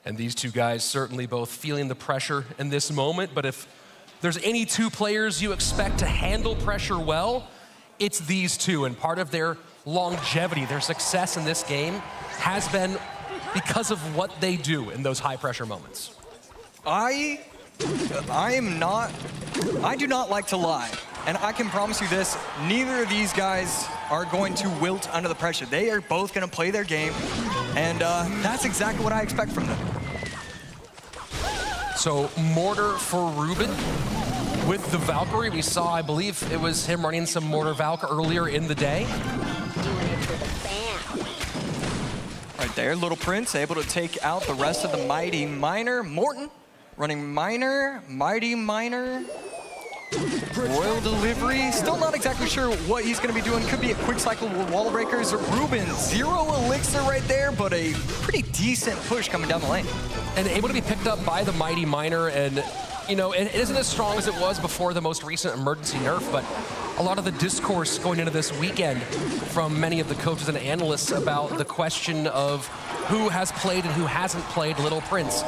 And these two guys certainly both feeling the pressure in this moment, but if there's any two players you expect to handle pressure well, it's these two, and part of their longevity, their success in this game has been because of what they do in those high pressure moments. I do not like to lie. And I can promise you this, neither of these guys are going to wilt under the pressure. They are both going to play their game, and that's exactly what I expect from them. So Mortar for Ruben with the Valkyrie. We saw, I believe it was him running some Mortar Valk earlier in the day. Right there, Little Prince able to take out the rest of the Mighty Miner. Morten running Miner, Mighty Miner. Royal Delivery, still not exactly sure what he's going to be doing. Could be a quick cycle with wall breakers. Ruben, 0 elixir right there, but a pretty decent push coming down the lane. And able to be picked up by the Mighty Miner, and you know, it isn't as strong as it was before the most recent emergency nerf, but a lot of the discourse going into this weekend from many of the coaches and analysts about the question of who has played and who hasn't played Little Prince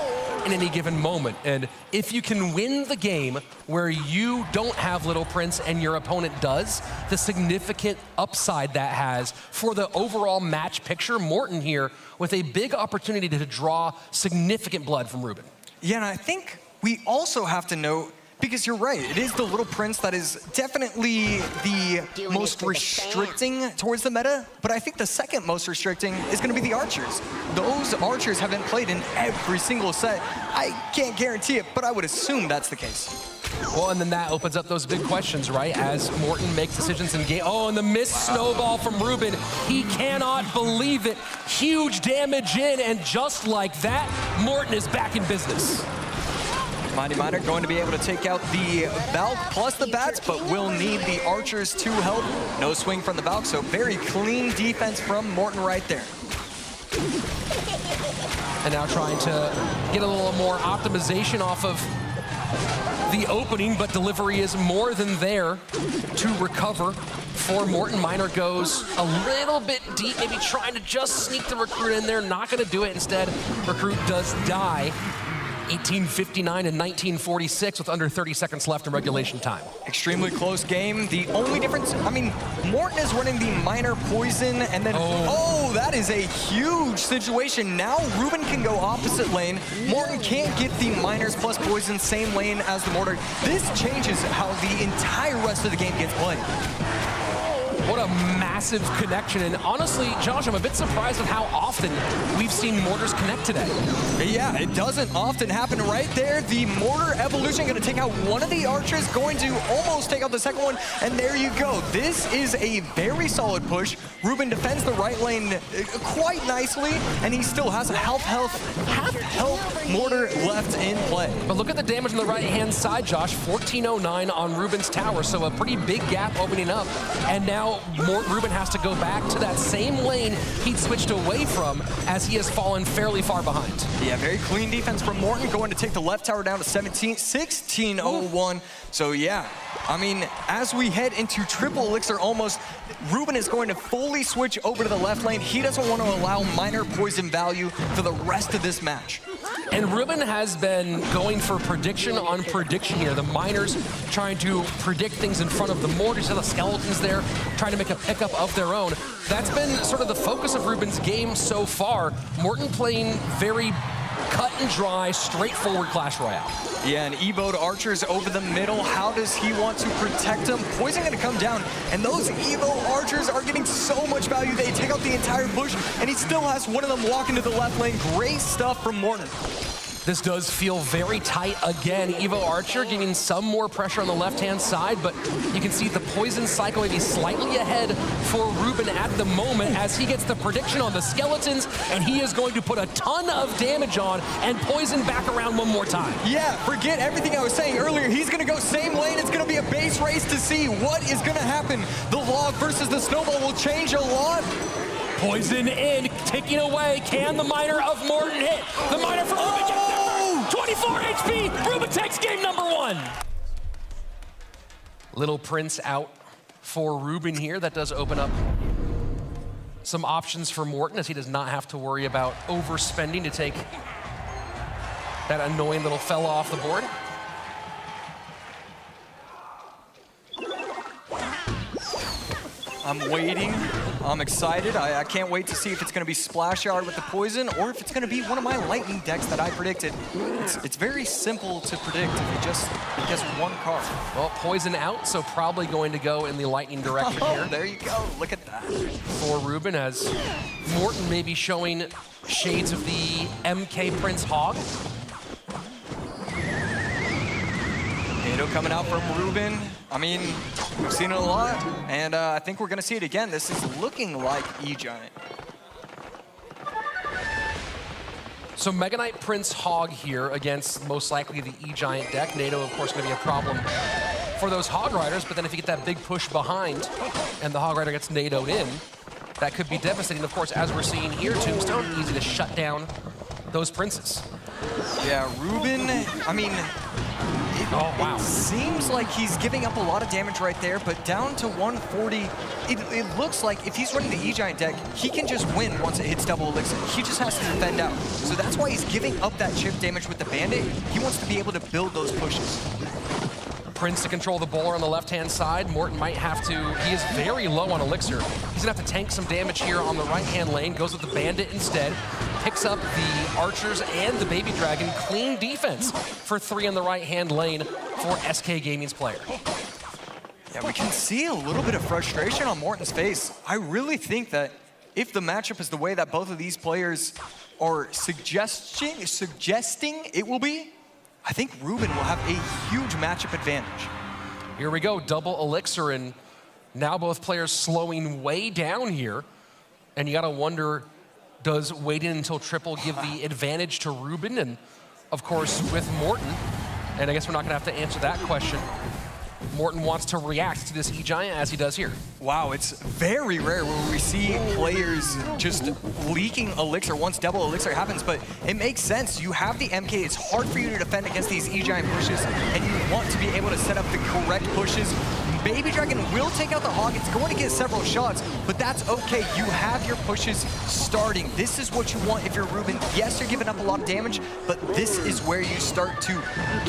in any given moment. And if you can win the game where you don't have Little Prince and your opponent does, the significant upside that has for the overall match picture, Morten here with a big opportunity to draw significant blood from Ruben. Yeah, and I think we also have to note, because you're right, it is the Little Prince that is definitely the most restricting towards the meta, but I think the second most restricting is going to be the archers. Those archers have been played in every single set. I can't guarantee it, but I would assume that's the case. Well, and then that opens up those big questions, right? As Morten makes decisions in game. Oh, and the missed snowball from Ruben. He cannot believe it. Huge damage in, and just like that, Morten is back in business. Mighty Miner going to be able to take out the Valk plus the bats, but will need the archers to help. No swing from the Valk, so very clean defense from Morten right there. And now trying to get a little more optimization off of the opening, but delivery is more than there to recover for Morten. Miner goes a little bit deep, maybe trying to just sneak the Recruit in there, not gonna do it. Instead, Recruit does die. 1859 and 1946 with under 30 seconds left in regulation time. Extremely close game. The only difference, I mean, Morten is running the Miner Poison, and then, oh, that is a huge situation. Now Ruben can go opposite lane. Morten can't get the Miners plus Poison same lane as the Mortar. This changes how the entire rest of the game gets played. What a massive connection, and honestly, Josh, I'm a bit surprised at how often we've seen Mortars connect today. Yeah, it doesn't often happen right there. The Mortar evolution going to take out one of the archers, going to almost take out the second one, and there you go. This is a very solid push. Ruben defends the right lane quite nicely, and he still has a half health Mortar left in play. But look at the damage on the right-hand side, Josh. 1409 on Ruben's tower, so a pretty big gap opening up, and now Ruben has to go back to that same lane he'd switched away from as he has fallen fairly far behind. Yeah, very clean defense from Morten, going to take the left tower down to 1601. So yeah, I mean, as we head into triple elixir almost, Ruben is going to fully switch over to the left lane. He doesn't want to allow Miner Poison value for the rest of this match. And Ruben has been going for prediction on prediction here. The Miners trying to predict things in front of the Mortars, the Skeletons there, trying to make a pickup of their own. That's been sort of the focus of Ruben's game so far. Morten playing very cut and dry, straightforward Clash Royale. Yeah, and Evo'd archers over the middle. How does he want to protect them? Poison gonna come down, and those Evo archers are getting so much value. They take out the entire bush, and he still has one of them walk into the left lane. Great stuff from Morten. This does feel very tight again. Evo Archer getting some more pressure on the left-hand side, but you can see the poison cycle maybe slightly ahead for Ruben at the moment as he gets the prediction on the Skeletons, and he is going to put a ton of damage on and poison back around one more time. Yeah, forget everything I was saying earlier. He's gonna go same lane. It's gonna be a base race to see what is gonna happen. The log versus the snowball will change a lot. Poison in, ticking away. Can the Miner of Morten hit? The Miner from Ruben gets there. 24 HP, Ruben takes game number 1. Little Prince out for Ruben here. That does open up some options for Morten as he does not have to worry about overspending to take That annoying little fella off the board. I'm waiting. I'm excited. I can't wait to see if it's going to be Splash Yard with the poison or if it's going to be one of my lightning decks that I predicted. It's very simple to predict if you just guess one card. Well, poison out, so probably going to go in the lightning direction here. There you go. Look at that. For Ruben, as Morten may be showing shades of the MK Prince Hog. Nado coming out from Ruben. I mean, we've seen it a lot, and I think we're going to see it again. This is looking like E-Giant. So Mega Knight Prince Hog here against most likely the E-Giant deck. Nado, of course, going to be a problem for those Hog Riders, but then if you get that big push behind and the Hog Rider gets Nado'd in, that could be devastating. Of course, as we're seeing here, Tombstone, easy to shut down those Princes. Yeah, Ruben, I mean, wow. It seems like he's giving up a lot of damage right there, but down to 140, it looks like if he's running the E-Giant deck, he can just win once it hits double elixir. He just has to defend out. So that's why he's giving up that chip damage with the Bandit. He wants to be able to build those pushes. Prince to control the bowler on the left-hand side. Morten might have to, he is very low on elixir. He's gonna have to tank some damage here on the right-hand lane, goes with the Bandit instead, picks up the Archers and the Baby Dragon. Clean defense for 3 on the right-hand lane for SK Gaming's player. Yeah, we can see a little bit of frustration on Morten's face. I really think that if the matchup is the way that both of these players are suggesting it will be, I think Ruben will have a huge matchup advantage. Here we go, double elixir, and now both players slowing way down here. And you gotta wonder, does waiting until triple give the advantage to Ruben? And of course, with Morten, and I guess we're not gonna have to answer that question, Morten wants to react to this E-Giant as he does here. Wow, it's very rare where we see players just leaking elixir once double elixir happens, but it makes sense. You have the MK, it's hard for you to defend against these E-Giant pushes, and you want to be able to set up the correct pushes. Baby Dragon will take out the Hog. It's going to get several shots, but that's okay. You have your pushes starting. This is what you want if you're Ruben. Yes, you're giving up a lot of damage, but this is where you start to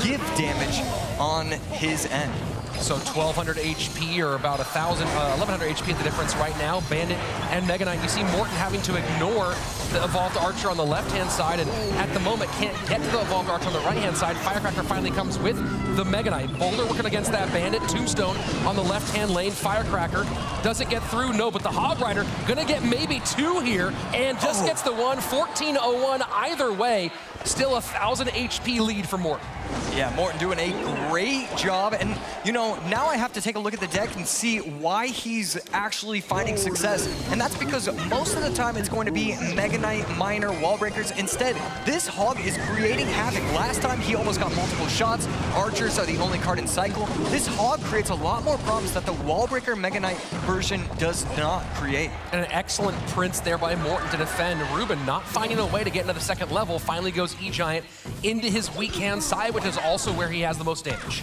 give damage on his end. So 1,200 HP or about 1,100 HP the difference right now. Bandit and Mega Knight. You see Morten having to ignore the Evolved Archer on the left-hand side, and at the moment can't get to the Evolved Archer on the right-hand side. Firecracker finally comes with the Mega Knight. Boulder working against that Bandit. Tombstone on the left-hand lane. Firecracker doesn't get through, no, but the Hog Rider gonna get maybe 2 here, and just gets the 1. 14:01 either way. Still 1,000 HP lead for Morten. Yeah, Morten doing a great job. And, you know, now I have to take a look at the deck and see why he's actually finding success. And that's because most of the time it's going to be Mega Knight, Miner, Wall Breakers. Instead, this Hog is creating havoc. Last time he almost got multiple shots. Archers are the only card in cycle. This Hog creates a lot more problems that the Wall Breaker Mega Knight version does not create. And an excellent Prince there by Morten to defend. Ruben not finding a way to get into the second level. Finally goes E-Giant into his weak hand side, which is also where he has the most damage.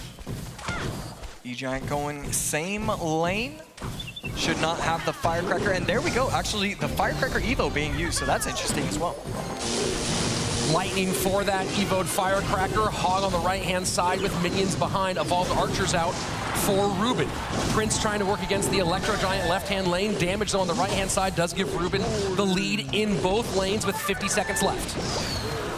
E-Giant going same lane. Should not have the Firecracker. And there we go. Actually, the Firecracker Evo being used, so that's interesting as well. Lightning for that Evo'd Firecracker. Hog on the right-hand side with minions behind. Evolved Archers out for Ruben. Prince trying to work against the Electro Giant left-hand lane. Damage on the right-hand side does give Ruben the lead in both lanes with 50 seconds left.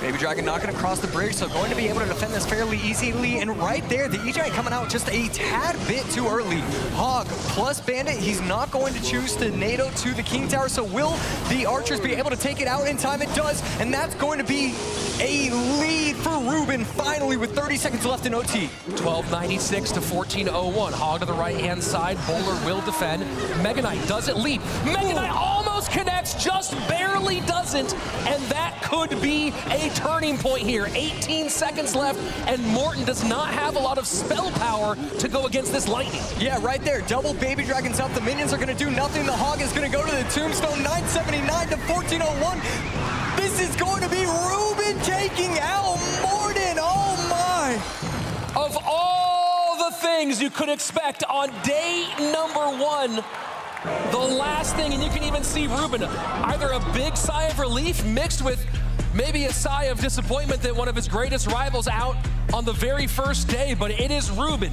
Baby Dragon not going to cross the bridge, so going to be able to defend this fairly easily. And right there, the E-Giant coming out just a tad bit too early. Hog plus Bandit, he's not going to choose to Nado to the King Tower, so will the Archers be able to take it out in time? It does, and that's going to be a lead for Ruben, finally, with 30 seconds left in OT. 12:96 to 14:01. Hog to the right-hand side. Bowler will defend. Mega Knight doesn't leap. Mega Knight almost connects, just barely doesn't, and that could be a turning point here. 18 seconds left, and Morten does not have a lot of spell power to go against this lightning. Yeah, right there. Double Baby Dragons up. The minions are going to do nothing. The Hog is going to go to the Tombstone. 979 to 14:01. This is going to be Ruben taking out Morten. Oh my! Of all the things you could expect on day number 1, the last thing, and you can even see Ruben, either a big sigh of relief mixed with maybe a sigh of disappointment that one of his greatest rivals out on the very first day, but it is Ruben